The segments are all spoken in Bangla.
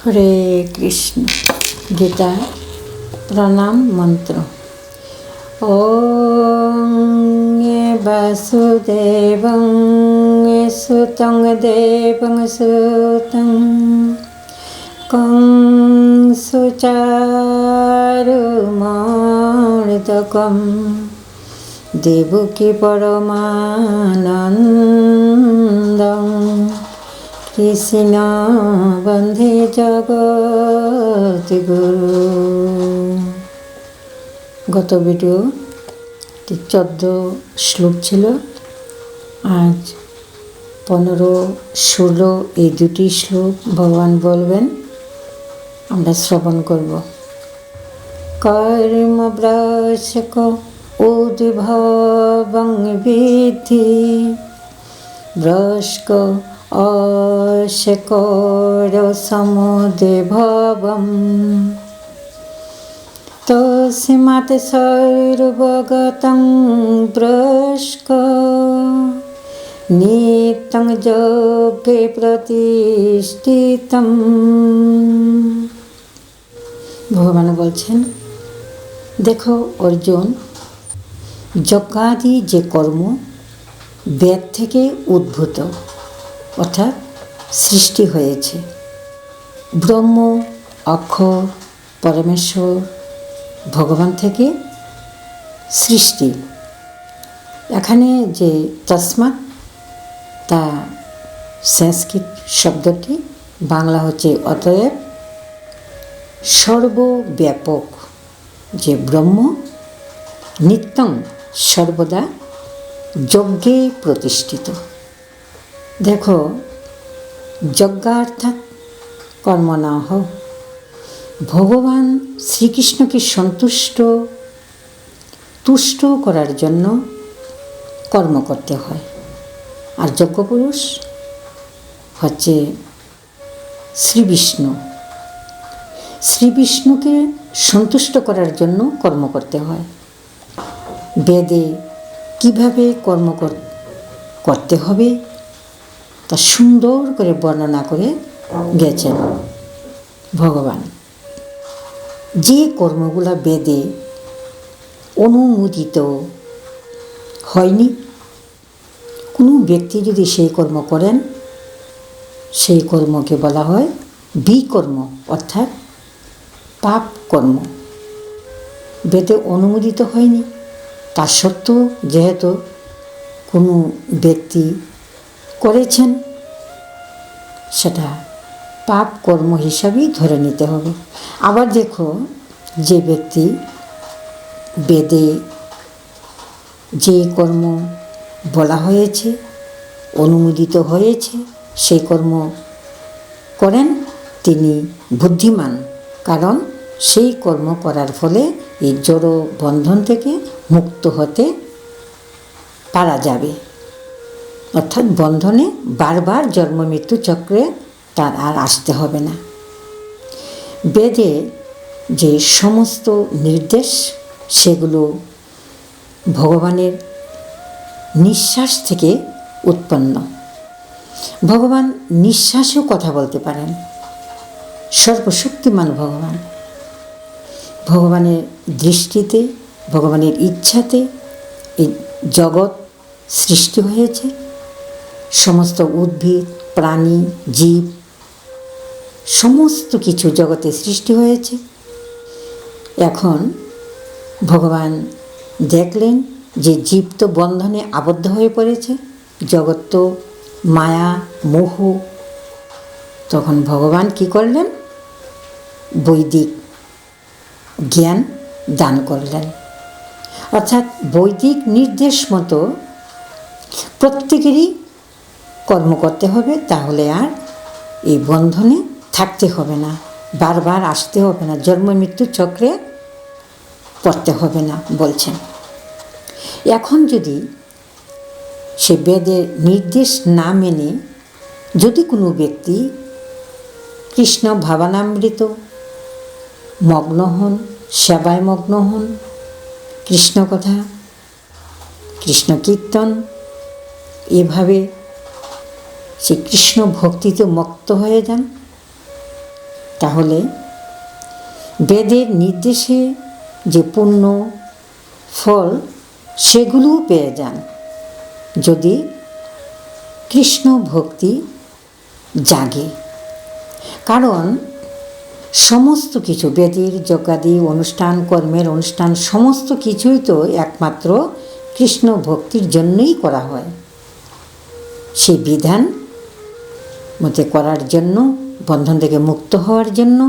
হরে কৃষ্ণ। গীতা প্রণাম মন্ত্র। ওং বাসুদেবং সুতং দেবং সুতং কংসুচারুমর্দকম দেবকী পরমানন্দং কৃষ্ণ বন্দে জগৎগুরু। গত ভিডিও 14 শ্লোক ছিল, আজ 15-16 এই দুটি শ্লোক ভগবান বলবেন, আমরা শ্রবণ করব। কর্মব্রশক উদ্ভবং বিদ্ধি ব্রস্ক অশকর সমুদ্ভবম তস্মাৎ সর্বগতং ব্রস্ক নিত্যং যোগে প্রতিষ্ঠিতম। ভগবান বলছেন, দেখো অর্জুন, যজ্ঞাদি যে কর্ম বেদ থেকে উদ্ভূত অর্থাৎ সৃষ্টি হয়েছে। ব্রহ্ম, অক্ষর, পরমেশ্বর, ভগবান থেকে সৃষ্টি। এখানে যে তসমাৎ, তা সংস্কৃত শব্দটি, বাংলা হচ্ছে অতএব। সর্বব্যাপক যে ব্রহ্ম নিত্যং সর্বদা যজ্ঞে প্রতিষ্ঠিত। দেখো, যজ্ঞার্থাৎ কর্ম না হোক, ভগবান শ্রীকৃষ্ণকে তুষ্ট করার জন্য কর্ম করতে হয়। আর যজ্ঞপুরুষ হচ্ছে শ্রীবিষ্ণু। শ্রীবিষ্ণুকে সন্তুষ্ট করার জন্য কর্ম করতে হয়। বেদে কিভাবে কর্ম করতে হবে তা সুন্দর করে বর্ণনা করে গেছেন ভগবান। যে কর্মগুলা বেদে অনুমোদিত হয়নি, কোনো ব্যক্তি যদি সেই কর্ম করেন, সেই কর্মকে বলা হয় বিকর্ম অর্থাৎ পাপ কর্ম। বেদে অনুমোদিত হয়নি, তা সত্ত্বেও যেহেতু কোনো ব্যক্তি করেছেন, সেটা পাপ কর্ম হিসাবেই ধরে নিতে হবে। আবার দেখো, যে ব্যক্তি বেদে যে কর্ম বলা হয়েছে, অনুমোদিত হয়েছে, সেই কর্ম করেন, তিনি বুদ্ধিমান। কারণ সেই কর্ম করার ফলে এই জড় বন্ধন থেকে মুক্ত হতে পারা যাবে। অর্থাৎ বন্ধনে বারবার জন্ম মৃত্যু চক্রে তার আর আসতে হবে না। বেদে যে সমস্ত নির্দেশ, সেগুলো ভগবানের নিঃশ্বাস থেকে উৎপন্ন। ভগবান নিঃশ্বাসেও কথা বলতে পারেন। সর্বশক্তিমান ভগবান। ভগবানের দৃষ্টিতে, ভগবানের ইচ্ছাতে এই জগৎ সৃষ্টি হয়েছে। সমস্ত উদ্ভিদ, প্রাণী, জীব, সমস্ত কিছু জগতে সৃষ্টি হয়েছে। এখন ভগবান দেখলেন যে জীব তো বন্ধনে আবদ্ধ হয়ে পড়েছে, জগৎ তো মায়া মোহ। তখন ভগবান কি করলেন? বৈদিক জ্ঞান দান করলেন। অর্থাৎ বৈদিক নির্দেশ মতো প্রত্যেকেরই কর্ম করতে হবে, তাহলে আর এই বন্ধনে থাকতে হবে না, বারবার আসতে হবে না, জন্ম মৃত্যু চক্রে পড়তে হবে না বলছেন। এখন যদি সে বেদের নির্দেশ না মেনে যদি কোনো ব্যক্তি কৃষ্ণ ভাবনামৃত মগ্ন হন, সেবায় মগ্ন হন, কৃষ্ণ কথা, কৃষ্ণ কীর্তন, এভাবে সে কৃষ্ণ ভক্তিতে মত্ত হয়ে যান, তাহলে বেদের নির্দেশে যে পুণ্য ফল সেগুলোও পেয়ে যান যদি কৃষ্ণ ভক্তি জাগে। কারণ সমস্ত কিছু বেদের যজ্ঞাদি অনুষ্ঠান, কর্মের অনুষ্ঠান, সমস্ত কিছুই তো একমাত্র কৃষ্ণ ভক্তির জন্যই করা হয়। সেই বিধান মতে করার জন্য, বন্ধন থেকে মুক্ত হওয়ার জন্য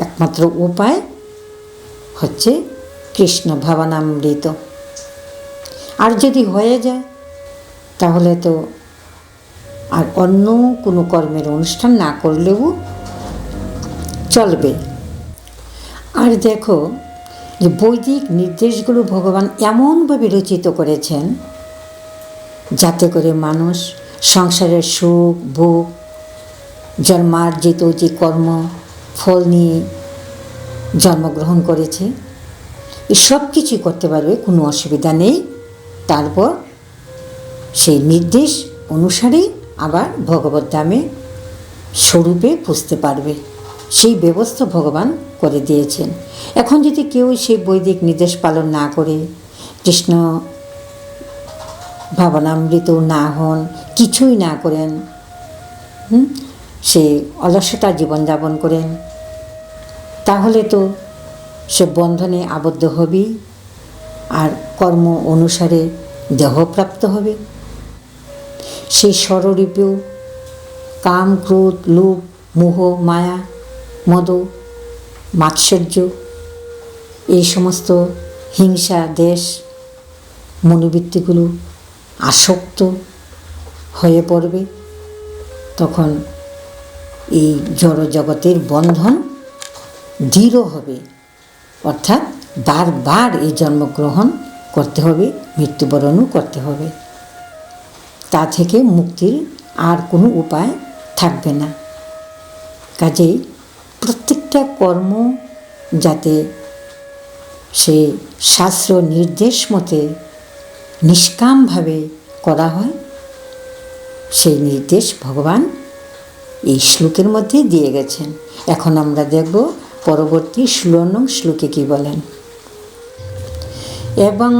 একমাত্র উপায় হচ্ছে কৃষ্ণ ভাবনামৃত। আর যদি হয়ে যায় তাহলে তো আর অন্য কোনো কর্মের অনুষ্ঠান না করলেও চলবে। আর দেখো যে বৈদিক নির্দেশগুলো ভগবান এমনভাবে রচিত করেছেন যাতে করে মানুষ সংসারের সুখ ভোগ, জন্মার্জিত যে কর্ম ফল নিয়ে জন্মগ্রহণ করেছে এই সব কিছুই করতে পারবে, কোনো অসুবিধা নেই। তারপর সেই নির্দেশ অনুসারেই আবার ভগবত ধামে স্বরূপে পুজতে পারবে, সেই ব্যবস্থা ভগবান করে দিয়েছেন। এখন যদি কেউ সেই বৈদিক নির্দেশ পালন না করে, কৃষ্ণ ভাবনামৃত না হন, কিছুই না করেন, সে অলসতা জীবনযাপন করেন, তাহলে তো সে বন্ধনে আবদ্ধ হবেই আর কর্ম অনুসারে দেহপ্রাপ্ত হবে। সেই স্বরূপেও কাম, ক্রোধ, লোভ, মোহ, মায়া, মদ, মাৎসর্য, এই সমস্ত হিংসা, দেশ, মনোবৃত্তিগুলো আসক্ত হয়ে পড়বে। তখন এই জড় জগতের বন্ধন দৃঢ় হবে, অর্থাৎ বারবার এই জন্মগ্রহণ করতে হবে, মৃত্যুবরণও করতে হবে। তা থেকে মুক্তির আর কোনো উপায় থাকবে না। কাজেই প্রত্যেকটা কর্ম যাতে সে শাস্ত্র নির্দেশ মতে নিষ্কামভাবে করা হয় সেই নির্দেশ ভগবান এই শ্লোকের মধ্যে দিয়ে গেছেন। এখন আমরা দেখব পরবর্তী 16 নং শ্লোকে কি বলেন। এবং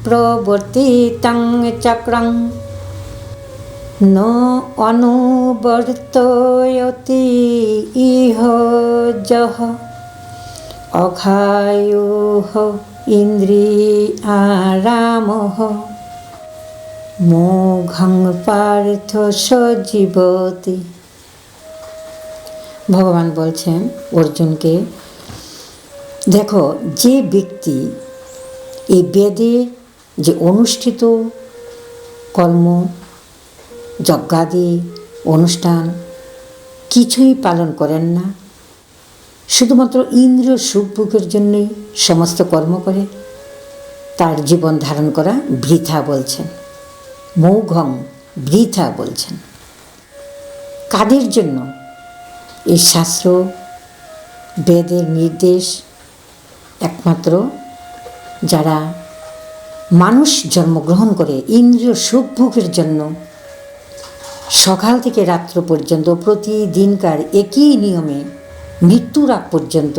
প্রবর্তিতং চক্রং ন অনুবর্তয়তি ইহ যহ অঘায়ুঃ ইন্দ্রিয়ারামঃ মোঘং পার্থ সজীবতি। ভগবান বলছেন অর্জুনকে, দেখো যে ব্যক্তি এই বেদে যে অনুষ্ঠিত কর্ম যজ্ঞাদি অনুষ্ঠান কিছুই পালন করেন না, শুধুমাত্র ইন্দ্রিয় সুখ ভোগের জন্যই সমস্ত কর্ম করে, তার জীবন ধারণ করা বৃথা বলছেন। মৌঘং, বৃথা বলছেন। কাদের জন্য? এই শাস্ত্র বেদের নির্দেশ একমাত্র যারা মানুষ জন্মগ্রহণ করে ইন্দ্রিয় সুখ ভোগের জন্য সকাল থেকে রাত্র পর্যন্ত প্রতিদিনকার একই নিয়মে মৃত্যুর আগ পর্যন্ত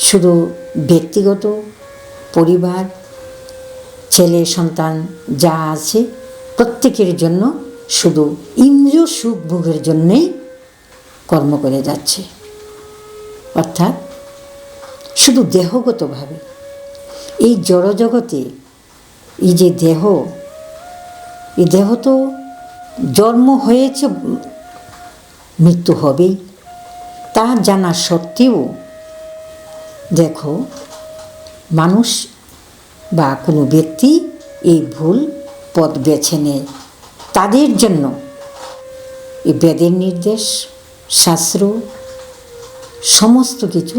শুধু ব্যক্তিগত পরিবার, ছেলে সন্তান যা আছে প্রত্যেকের জন্য শুধু ইন্দ্রিয় সুখ ভোগের জন্যেই কর্ম করে যাচ্ছে, অর্থাৎ শুধু দেহগতভাবে। এই জড়জগতে এই যে দেহ, এই দেহ তো জন্ম হয়েছে, মৃত্যু হবেই, তা জানা সত্ত্বেও দেখো মানুষ বা কোনো ব্যক্তি এই ভুল পথ বেছে নেয়। তাদের জন্য এই বেদের নির্দেশ, শাস্ত্র সমস্ত কিছু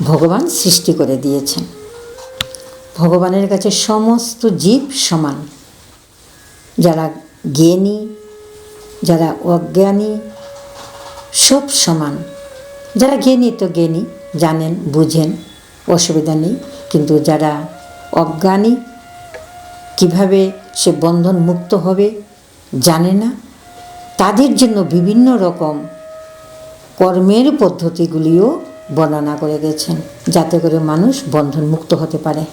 ভগবান সৃষ্টি করে দিয়েছেন। ভগবানের কাছে সমস্ত জীব সমান, যারা জ্ঞানী যারা অজ্ঞানী সব সমান। যারা জ্ঞানী তো জ্ঞানী, জানেন বুঝেন, অসুবিধা নেই, কিন্তু যারা অজ্ঞানী কিভাবে সে বন্ধন মুক্ত হবে জানে না, তাদের জন্য বিভিন্ন রকম কর্মের পদ্ধতিগুলিও বর্ণনা করে গেছেন, যাতে করে মানুষ বন্ধনমুক্ত হতে পারে।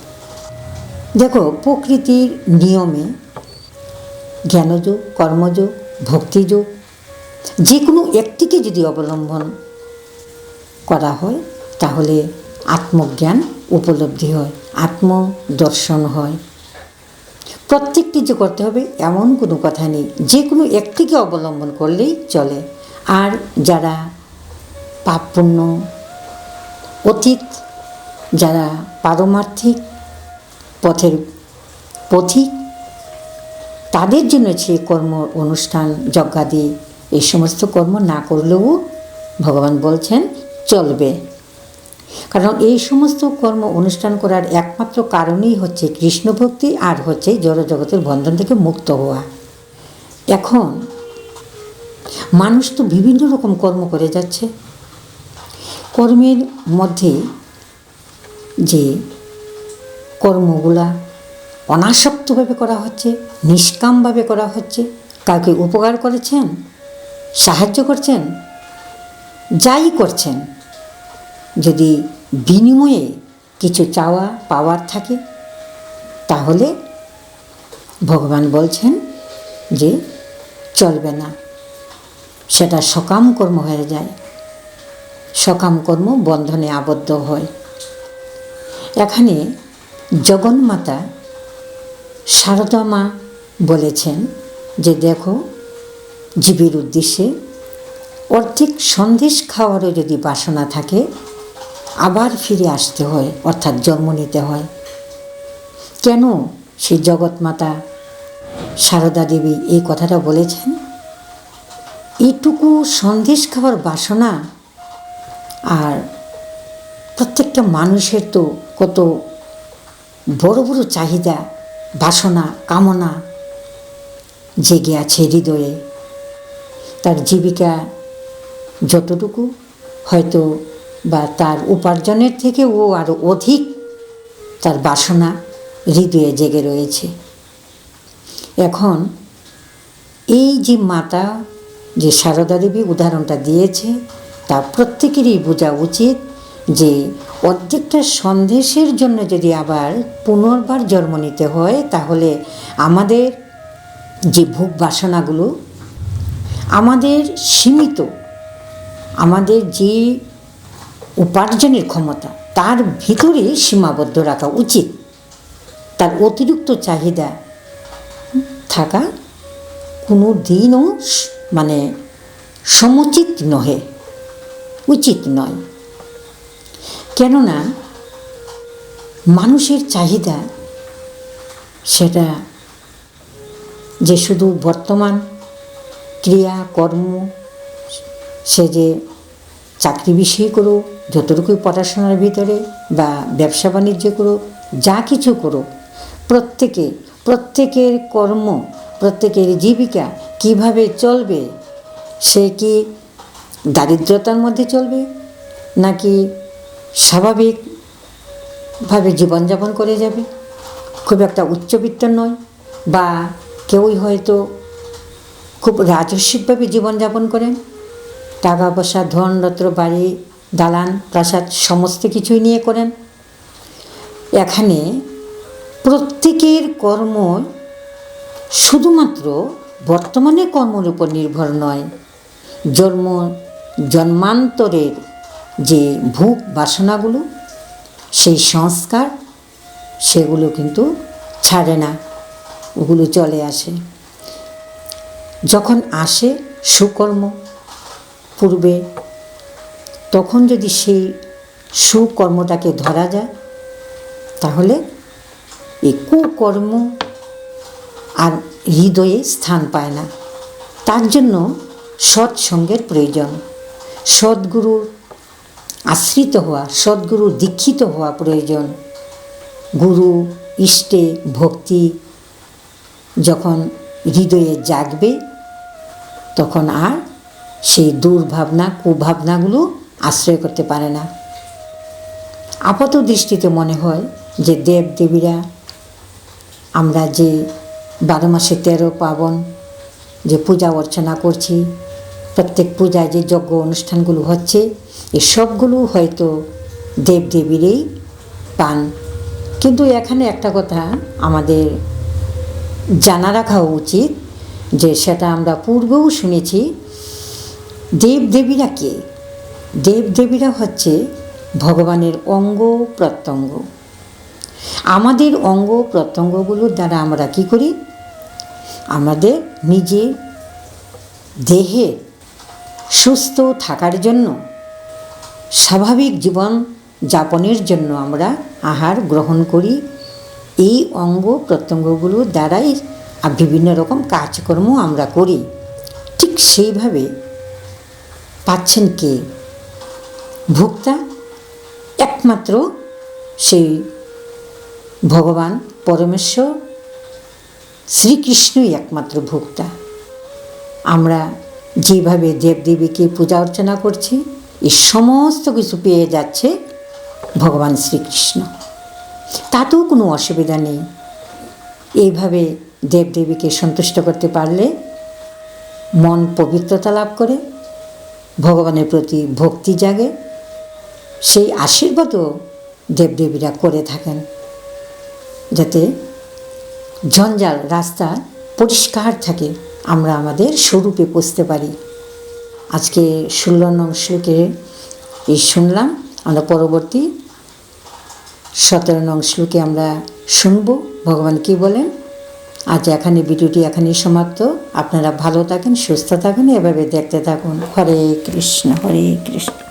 দেখো, প্রকৃতির নিয়মে জ্ঞানযোগ, কর্মযোগ, ভক্তিযোগ যে কোনো একটিকে যদি অবলম্বন করা হয় তাহলে আত্মজ্ঞান উপলব্ধি হয়, আত্মদর্শন হয়। প্রত্যেকটি যে করতে হবে এমন কোনো কথা নেই, যে কোনো একটিকে অবলম্বন করলেই চলে। আর যারা পাপপুণ্য অতীত, যারা পারমার্থিক পথের পথিক, তাদের জন্য সে কর্ম অনুষ্ঠান, যজ্ঞাদি এই সমস্ত কর্ম না করলেও ভগবান বলছেন চলবে। কারণ এই সমস্ত কর্ম অনুষ্ঠান করার একমাত্র কারণই হচ্ছে কৃষ্ণ ভক্তি, আর হচ্ছে জড়জগতের বন্ধন থেকে মুক্ত হওয়া। এখন মানুষ তো বিভিন্ন রকম কর্ম করে যাচ্ছে। কর্মের মধ্যে যে কর্মগুলা অনাসক্তভাবে করা হচ্ছে, নিষ্কামভাবে করা হচ্ছে, কাউকে উপকার করেছেন, সাহায্য করছেন, যাই করছেন, যদি বিনিময়ে কিছু চাওয়া পাওয়ার থাকে তাহলে ভগবান বলছেন যে চলবে না, সেটা সকাম কর্ম হয়ে যায়, সকাম কর্ম বন্ধনে আবদ্ধ হয়। এখানে জগন্মাতা শারদা মা বলেছেন যে দেখো, জীবের উদ্দেশ্যে অর্ধেক সন্দেশ খাওয়ারও যদি বাসনা থাকে আবার ফিরে আসতে হয়, অর্থাৎ জন্ম নিতে হয়। কেন সেই জগৎমাতা শারদা দেবী এই কথাটা বলেছেন? এইটুকু সন্দেশ খাওয়ার বাসনা, আর প্রত্যেকটা মানুষের তো কত বড় বড় চাহিদা, বাসনা, কামনা জেগে আছে হৃদয়ে। তার জীবিকা যতটুকু, হয়তো বা তার উপার্জনের থেকে ও আরও অধিক তার বাসনা হৃদয়ে জেগে রয়েছে। এখন এই যে মাতা, যে শারদা দেবী উদাহরণটা দিয়েছে, তা প্রত্যেকেরই বোঝা উচিত যে অর্ধেকটা সন্দেশের জন্য যদি আবার পুনর্বার জন্ম নিতে হয় তাহলে আমাদের যে ভোগ বাসনাগুলো, আমাদের সীমিত, আমাদের যে উপার্জনের ক্ষমতা তার ভিতরে সীমাবদ্ধ রাখা উচিত। তার অতিরিক্ত চাহিদা থাকা কোনো দিনও মানে সমুচিত নহে, উচিত নয়। কেননা মানুষের চাহিদা সেটা যে শুধু বর্তমান ক্রিয়া কর্ম, সে যে চাকরি বিষয় করো, যতটুকু পড়াশোনার ভিতরে বা ব্যবসা বাণিজ্য করো, যা কিছু করো, প্রত্যেকের কর্ম, প্রত্যেকের জীবিকা কিভাবে চলবে, সে কি দারিদ্রতার মধ্যে চলবে নাকি স্বাভাবিকভাবে জীবনযাপন করে যাবে? খুব একটা উচ্চবিত্ত নয়, বা কেউই হয়তো খুব রাজস্বিকভাবে জীবনযাপন করেন, টাকা পয়সা, ধন রত্ন, বাড়ি, দালান, প্রাসাদ সমস্ত কিছুই নিয়ে করেন। এখানে প্রত্যেকের কর্ম শুধুমাত্র বর্তমানে কর্মের উপর নির্ভর নয়, জন্মান্তরের যে ভোগ বাসনাগুলো, সেই সংস্কার, সেগুলো কিন্তু ছাড়ে না, ওগুলো চলে আসে। যখন আসে সুকর্ম পূর্বে, তখন যদি সেই সুকর্মটাকে ধরা যায় তাহলে এই কুকর্ম আর হৃদয়ে স্থান পায় না। তার জন্য সৎসঙ্গের প্রয়োজন, সদ্গুরুর আশ্রিত হওয়া, সদ্গুরুর দীক্ষিত হওয়া প্রয়োজন। গুরু ইষ্টে ভক্তি যখন হৃদয়ে জাগবে তখন আর সেই দুর্ভাবনা, কুভাবনাগুলো আশ্রয় করতে পারে না। আপাত দৃষ্টিতে মনে হয় যে দেবদেবীরা, আমরা যে 12 মাসে 13 পার্বণ যে পূজা অর্চনা করছি, প্রত্যেক পূজায় যে যজ্ঞ অনুষ্ঠানগুলো হচ্ছে এই সবগুলো হয়তো দেবদেবীরই পান। কিন্তু এখানে একটা কথা আমাদের জানা রাখা উচিত, যে সেটা আমরা পূর্বেও শুনেছি, দেবদেবীরা কে? দেবদেবীরা হচ্ছে ভগবানের অঙ্গ প্রত্যঙ্গ। আমাদের অঙ্গ প্রত্যঙ্গগুলোর দ্বারা আমরা কি করি? আমাদের নিজের দেহে সুস্থ থাকার জন্য, স্বাভাবিক জীবন যাপনের জন্য আমরা আহার গ্রহণ করি। এই অঙ্গ প্রত্যঙ্গগুলোর দ্বারাই বিভিন্ন রকম কাজকর্ম আমরা করি। ঠিক সেইভাবে পাচ্ছেন কে? ভোক্তা একমাত্র সেই ভগবান পরমেশ্বর শ্রীকৃষ্ণই একমাত্র ভোক্তা। আমরা যেভাবে দেবদেবীকে পূজা অর্চনা করছি, এই সমস্ত কিছু পেয়ে যাচ্ছে ভগবান শ্রীকৃষ্ণ। তাতেও কোনো অসুবিধা নেই। এইভাবে দেবদেবীকে সন্তুষ্ট করতে পারলে মন পবিত্রতা লাভ করে, ভগবানের প্রতি ভক্তি জাগে। সেই আশীর্বাদও দেবদেবীরা করে থাকেন, যাতে জঞ্জাল রাস্তা পরিষ্কার থাকে, আমরা আমাদের স্বরূপে পৌঁছতে পারি। আজকে 16 নং শ্লোকে এই শুনলাম। আমরা পরবর্তী 17 নং শ্লোকে আমরা শুনব ভগবান কী বলেন। আজ এখানে ভিডিওটি এখানেই সমাপ্ত। আপনারা ভালো থাকেন, সুস্থ থাকেন, এভাবে দেখতে থাকুন। হরে কৃষ্ণ, হরে কৃষ্ণ।